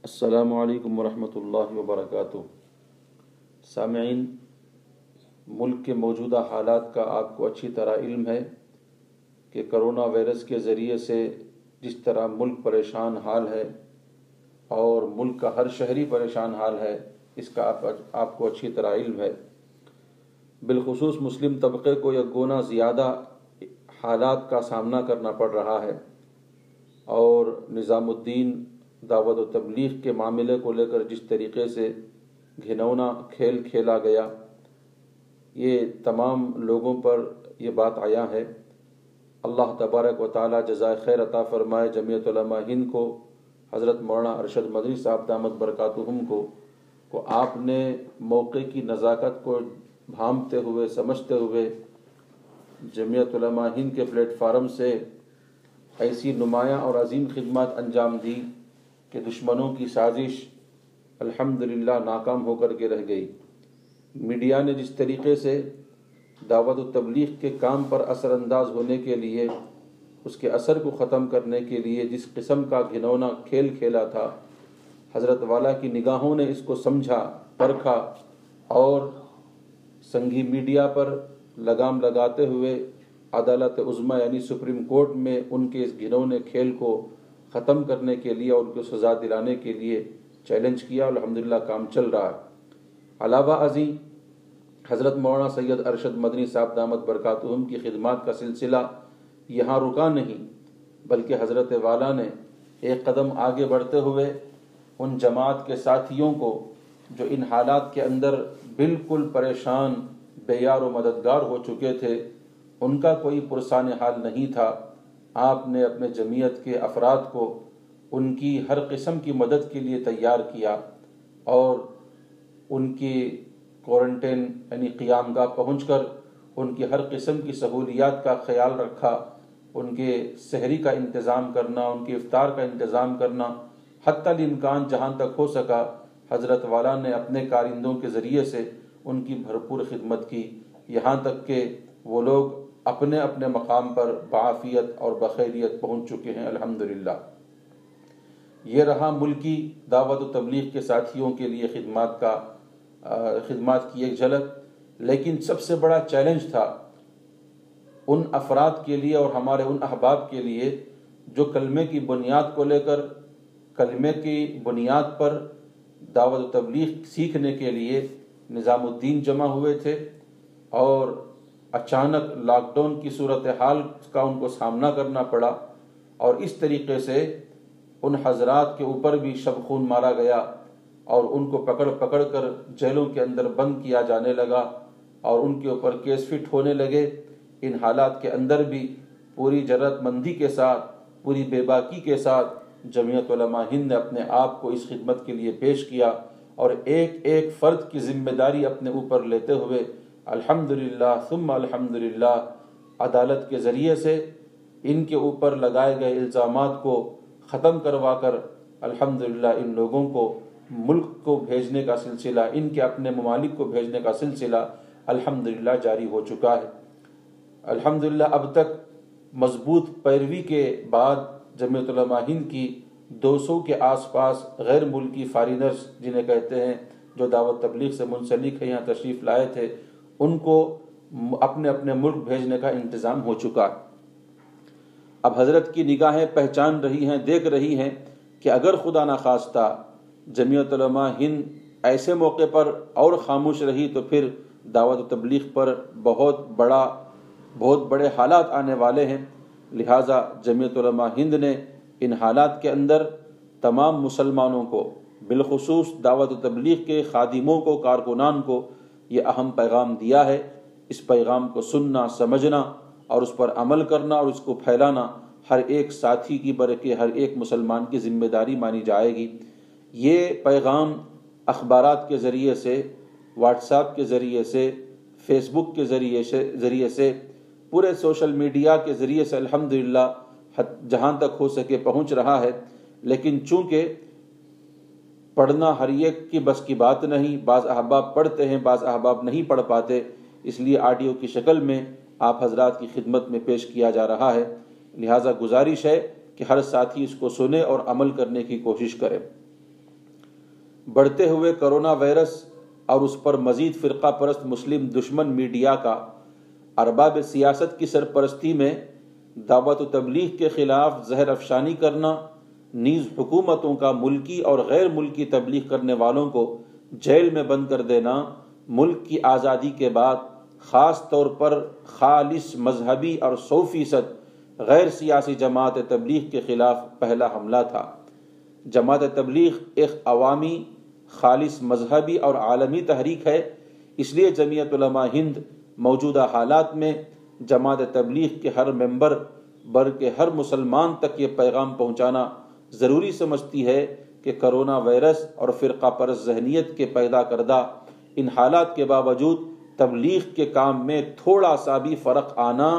السلام علیکم ورحمۃ اللہ وبرکاتہ۔ سامعین، ملک کے موجودہ حالات کا آپ کو اچھی طرح علم ہے کہ کرونا وائرس کے ذریعے سے جس طرح ملک پریشان حال ہے اور ملک کا ہر شہری پریشان حال ہے، اس کا آپ کو اچھی طرح علم ہے۔ بالخصوص مسلم طبقے کو یک گنا زیادہ حالات کا سامنا کرنا پڑ رہا ہے، اور نظام الدین دعوت و تبلیغ کے معاملے کو لے کر جس طریقے سے گھنونا کھیل کھیلا گیا، یہ تمام لوگوں پر یہ بات آیا ہے۔ اللہ تبارک و تعالی جزائے خیر عطا فرمائے جمعیت علماء ہند کو، حضرت مولانا ارشد مدنی صاحب دامت برکاتہم کو آپ نے موقع کی نزاکت کو بھانپتے ہوئے، سمجھتے ہوئے جمعیت علماء ہند کے پلیٹ فارم سے ایسی نمایاں اور عظیم خدمات انجام دی کہ دشمنوں کی سازش الحمدللہ ناکام ہو کر کے رہ گئی۔ میڈیا نے جس طریقے سے دعوت و تبلیغ کے کام پر اثر انداز ہونے کے لیے، اس کے اثر کو ختم کرنے کے لیے جس قسم کا گھنونا کھیل کھیلا تھا، حضرت والا کی نگاہوں نے اس کو سمجھا، پرکھا، اور سنگھی میڈیا پر لگام لگاتے ہوئے عدالت عظمیٰ یعنی سپریم کورٹ میں ان کے اس گھنونے کھیل کو ختم کرنے کے لیے اور ان کو سزا دلانے کے لیے چیلنج کیا، اور الحمدللہ کام چل رہا ہے۔ علاوہ ازیں حضرت مولانا سید ارشد مدنی صاحب دامت برکاتہم کی خدمات کا سلسلہ یہاں رکا نہیں، بلکہ حضرت والا نے ایک قدم آگے بڑھتے ہوئے ان جماعت کے ساتھیوں کو جو ان حالات کے اندر بالکل پریشان، بے یار و مددگار ہو چکے تھے، ان کا کوئی پرسان حال نہیں تھا، آپ نے اپنے جمعیت کے افراد کو ان کی ہر قسم کی مدد کے لیے تیار کیا، اور ان کی کوارنٹین یعنی قیام گاہ پہنچ کر ان کی ہر قسم کی سہولیات کا خیال رکھا، ان کے سحری کا انتظام کرنا، ان کے افطار کا انتظام کرنا، حتی الامکان جہاں تک ہو سکا حضرت والا نے اپنے کارندوں کے ذریعے سے ان کی بھرپور خدمت کی، یہاں تک کہ وہ لوگ اپنے اپنے مقام پر بعافیت اور بخیریت پہنچ چکے ہیں الحمدللہ۔ یہ رہا ملکی دعوت و تبلیغ کے ساتھیوں کے لیے خدمات کی ایک جھلک، لیکن سب سے بڑا چیلنج تھا ان افراد کے لیے اور ہمارے ان احباب کے لیے جو کلمے کی بنیاد کو لے کر، کلمے کی بنیاد پر دعوت و تبلیغ سیکھنے کے لیے نظام الدین جمع ہوئے تھے، اور اچانک لاک ڈاؤن کی صورتحال کا ان کو سامنا کرنا پڑا، اور اس طریقے سے ان حضرات کے اوپر بھی شب خون مارا گیا، اور ان کو پکڑ پکڑ کر جیلوں کے اندر بند کیا جانے لگا، اور ان کے اوپر کیس فٹ ہونے لگے۔ ان حالات کے اندر بھی پوری جرات مندی کے ساتھ، پوری بے باکی کے ساتھ جمعیت علماء ہند نے اپنے آپ کو اس خدمت کے لیے پیش کیا، اور ایک ایک فرد کی ذمہ داری اپنے اوپر لیتے ہوئے الحمدللہ ثم الحمدللہ عدالت کے ذریعے سے ان کے اوپر لگائے گئے الزامات کو ختم کروا کر الحمدللہ ان لوگوں کو ملک کو بھیجنے کا سلسلہ، ان کے اپنے ممالک کو بھیجنے کا سلسلہ الحمدللہ جاری ہو چکا ہے۔ الحمدللہ اب تک مضبوط پیروی کے بعد جمعیت علماء ہند کی 200 کے آس پاس غیر ملکی فارینرز جنہیں کہتے ہیں، جو دعوت تبلیغ سے منسلک ہیں، یہاں تشریف لائے تھے، ان کو اپنے اپنے ملک بھیجنے کا انتظام ہو چکا۔ اب حضرت کی نگاہیں پہچان رہی ہیں، دیکھ رہی ہیں کہ اگر خدا نخواستہ جمعیت علماء ہند ایسے موقع پر اور خاموش رہی تو پھر دعوت و تبلیغ پر بہت بڑے حالات آنے والے ہیں۔ لہٰذا جمعیت علماء ہند نے ان حالات کے اندر تمام مسلمانوں کو، بالخصوص دعوت و تبلیغ کے خادموں کو، کارکنان کو یہ اہم پیغام دیا ہے۔ اس پیغام کو سننا، سمجھنا اور اس پر عمل کرنا اور اس کو پھیلانا ہر ایک ساتھی کی بلکہ ہر ایک مسلمان کی ذمہ داری مانی جائے گی۔ یہ پیغام اخبارات کے ذریعے سے، واٹس ایپ کے ذریعے سے، فیس بک کے ذریعے سے، پورے سوشل میڈیا کے ذریعے سے الحمدللہ جہاں تک ہو سکے پہنچ رہا ہے، لیکن چونکہ پڑھنا ہر ایک کی بس کی بات نہیں، بعض احباب پڑھتے ہیں، بعض احباب نہیں پڑھ پاتے، اس لیے آڈیو کی شکل میں آپ حضرات کی خدمت میں پیش کیا جا رہا ہے۔ لہٰذا گزارش ہے کہ ہر ساتھی اس کو سنے اور عمل کرنے کی کوشش کرے۔ بڑھتے ہوئے کرونا وائرس اور اس پر مزید فرقہ پرست مسلم دشمن میڈیا کا ارباب سیاست کی سرپرستی میں دعوت و تبلیغ کے خلاف زہر افشانی کرنا، نیز حکومتوں کا ملکی اور غیر ملکی تبلیغ کرنے والوں کو جیل میں بند کر دینا ملک کی آزادی کے بعد خاص طور پر خالص مذہبی اور 100% غیر سیاسی جماعت تبلیغ کے خلاف پہلا حملہ تھا۔ جماعت تبلیغ ایک عوامی، خالص مذہبی اور عالمی تحریک ہے، اس لیے جمعیت علماء ہند موجودہ حالات میں جماعت تبلیغ کے ہر ممبر بلکہ ہر مسلمان تک یہ پیغام پہنچانا ضروری سمجھتی ہے کہ کرونا وائرس اور فرقہ پرست ذہنیت کے پیدا کردہ ان حالات کے باوجود تبلیغ کے کام میں تھوڑا سا بھی فرق آنا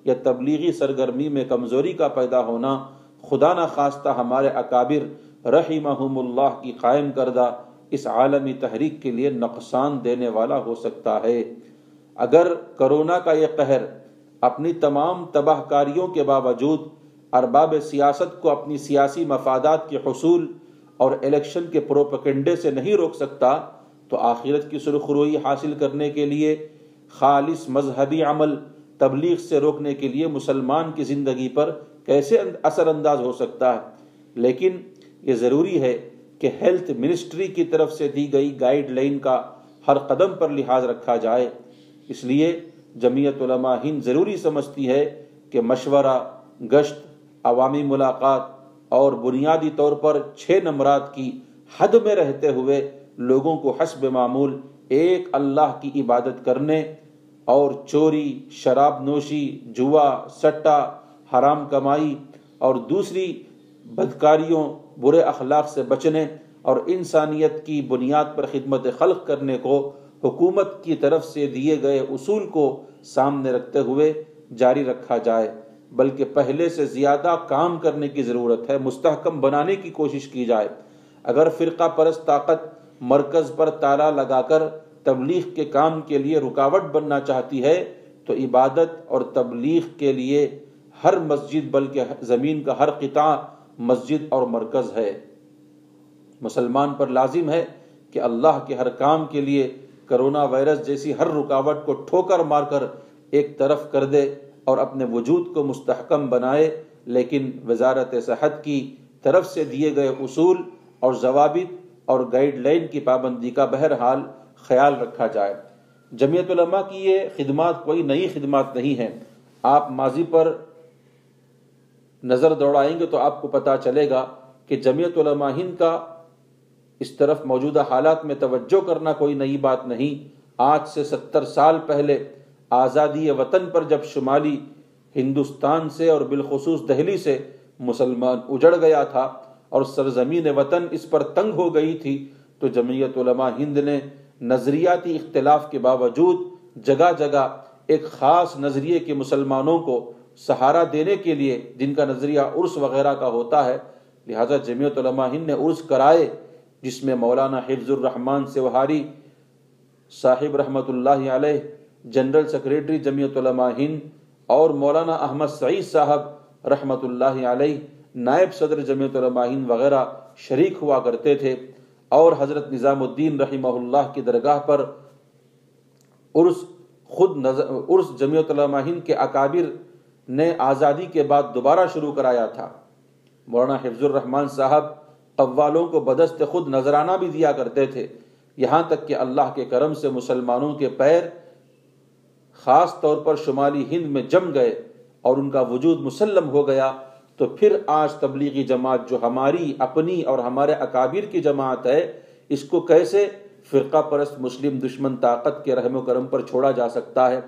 یا تبلیغی سرگرمی میں کمزوری کا پیدا ہونا خدا نہ خواستہ ہمارے اکابر رحمہم اللہ کی قائم کردہ اس عالمی تحریک کے لیے نقصان دینے والا ہو سکتا ہے۔ اگر کرونا کا یہ قہر اپنی تمام تباہ کاریوں کے باوجود ارباب سیاست کو اپنی سیاسی مفادات کے حصول اور الیکشن کے پروپیگنڈے سے نہیں روک سکتا تو آخرت کی سرخروئی حاصل کرنے کے لیے خالص مذہبی عمل تبلیغ سے روکنے کے لیے مسلمان کی زندگی پر کیسے اثر انداز ہو سکتا ہے؟ لیکن یہ ضروری ہے کہ ہیلتھ منسٹری کی طرف سے دی گئی گائیڈ لائن کا ہر قدم پر لحاظ رکھا جائے۔ اس لیے جمعیت علماء ہند ضروری سمجھتی ہے کہ مشورہ، گشت، عوامی ملاقات اور بنیادی طور پر 6 نمرات کی حد میں رہتے ہوئے لوگوں کو حسب معمول ایک اللہ کی عبادت کرنے اور چوری، شراب نوشی، جوا، سٹا، حرام کمائی اور دوسری بدکاریوں، برے اخلاق سے بچنے اور انسانیت کی بنیاد پر خدمت خلق کرنے کو حکومت کی طرف سے دیے گئے اصول کو سامنے رکھتے ہوئے جاری رکھا جائے، بلکہ پہلے سے زیادہ کام کرنے کی ضرورت ہے، مستحکم بنانے کی کوشش کی جائے۔ اگر فرقہ پرست طاقت مرکز پر تالا لگا کر تبلیغ کے کام کے لیے رکاوٹ بننا چاہتی ہے تو عبادت اور تبلیغ کے لیے ہر مسجد بلکہ زمین کا ہر قطعہ مسجد اور مرکز ہے۔ مسلمان پر لازم ہے کہ اللہ کے ہر کام کے لیے کرونا وائرس جیسی ہر رکاوٹ کو ٹھوکر مار کر ایک طرف کر دے اور اپنے وجود کو مستحکم بنائے، لیکن وزارت صحت کی طرف سے دیے گئے اصول اور ضوابط اور گائیڈ لائن کی پابندی کا بہرحال خیال رکھا جائے۔ جمعیت علماء کی یہ خدمات کوئی نئی خدمات نہیں ہیں۔ آپ ماضی پر نظر دوڑائیں گے تو آپ کو پتہ چلے گا کہ جمعیت علماء ہند کا اس طرف موجودہ حالات میں توجہ کرنا کوئی نئی بات نہیں۔ آج سے 70 سال پہلے آزادی وطن پر جب شمالی ہندوستان سے اور بالخصوص دہلی سے مسلمان اجڑ گیا تھا اور سرزمین وطن اس پر تنگ ہو گئی تھی تو جمعیت علماء ہند نے نظریاتی اختلاف کے باوجود جگہ جگہ ایک خاص نظریے کے مسلمانوں کو سہارا دینے کے لیے، جن کا نظریہ عرس وغیرہ کا ہوتا ہے، لہذا جمعیت علماء ہند نے عرس کرائے، جس میں مولانا حفظ الرحمان سوہاری صاحب رحمۃ اللہ علیہ جنرل سیکریٹری جمعیت علماء ہند اور مولانا احمد سعید صاحب رحمۃ اللہ علیہ نائب صدر جمعیت علماء ہند وغیرہ شریک ہوا کرتے تھے، اور حضرت نظام الدین رحمہ اللہ کی درگاہ پر عرس جمعیت علماء ہند کے اکابر نے آزادی کے بعد دوبارہ شروع کرایا تھا۔ مولانا حفظ الرحمان صاحب قوالوں کو بدست خود نذرانہ بھی دیا کرتے تھے، یہاں تک کہ اللہ کے کرم سے مسلمانوں کے پیر خاص طور پر شمالی ہند میں جم گئے اور ان کا وجود مسلم ہو گیا، تو پھر آج تبلیغی جماعت جو ہماری اپنی اور ہمارے اکابر کی جماعت ہے، اس کو کیسے فرقہ پرست مسلم دشمن طاقت کے رحم و کرم پر چھوڑا جا سکتا ہے؟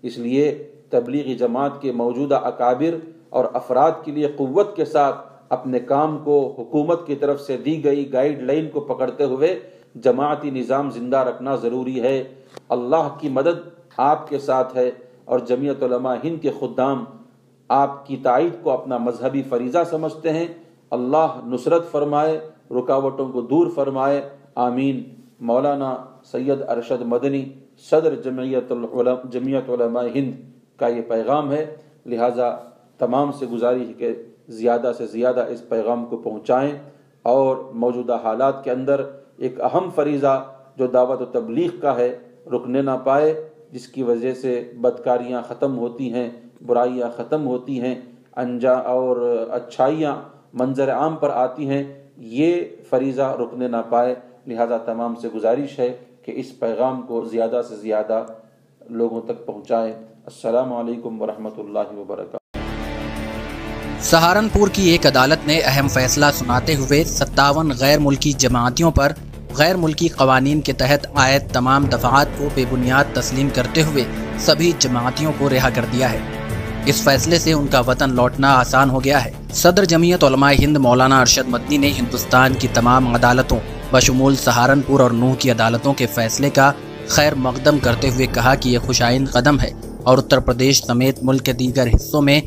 اس لیے تبلیغی جماعت کے موجودہ اکابر اور افراد کے لیے قوت کے ساتھ اپنے کام کو حکومت کی طرف سے دی گئی گائیڈ لائن کو پکڑتے ہوئے جماعتی نظام زندہ رکھنا ضروری ہے۔ اللہ کی مدد آپ کے ساتھ ہے اور جمعیت علماء ہند کے خدام آپ کی تائید کو اپنا مذہبی فریضہ سمجھتے ہیں۔ اللہ نصرت فرمائے، رکاوٹوں کو دور فرمائے، آمین۔ مولانا سید ارشد مدنی صدر جمعیت علماء ہند کا یہ پیغام ہے، لہٰذا تمام سے گزارش ہے کہ زیادہ سے زیادہ اس پیغام کو پہنچائیں اور موجودہ حالات کے اندر ایک اہم فریضہ جو دعوت و تبلیغ کا ہے رکنے نہ پائے، جس کی وجہ سے بدکاریاں ختم ہوتی ہیں، برائیاں ختم ہوتی ہیں، اور اچھائیاں منظر عام پر آتی ہیں، یہ فریضہ رکنے نہ پائے۔ لہذا تمام سے گزارش ہے کہ اس پیغام کو زیادہ سے زیادہ لوگوں تک پہنچائیں۔ السلام علیکم ورحمۃ اللہ وبرکاتہ۔ سہارنپور کی ایک عدالت نے اہم فیصلہ سناتے ہوئے 57 غیر ملکی جماعتیوں پر غیر ملکی قوانین کے تحت عائد تمام دفعات کو بے بنیاد تسلیم کرتے ہوئے سبھی جماعتیوں کو رہا کر دیا ہے۔ اس فیصلے سے ان کا وطن لوٹنا آسان ہو گیا ہے۔ صدر جمعیت علماء ہند مولانا ارشد مدنی نے ہندوستان کی تمام عدالتوں بشمول سہارنپور اور نوح کی عدالتوں کے فیصلے کا خیر مقدم کرتے ہوئے کہا کہ یہ خوش آئند قدم ہے اور اتر پردیش سمیت ملک کے دیگر حصوں میں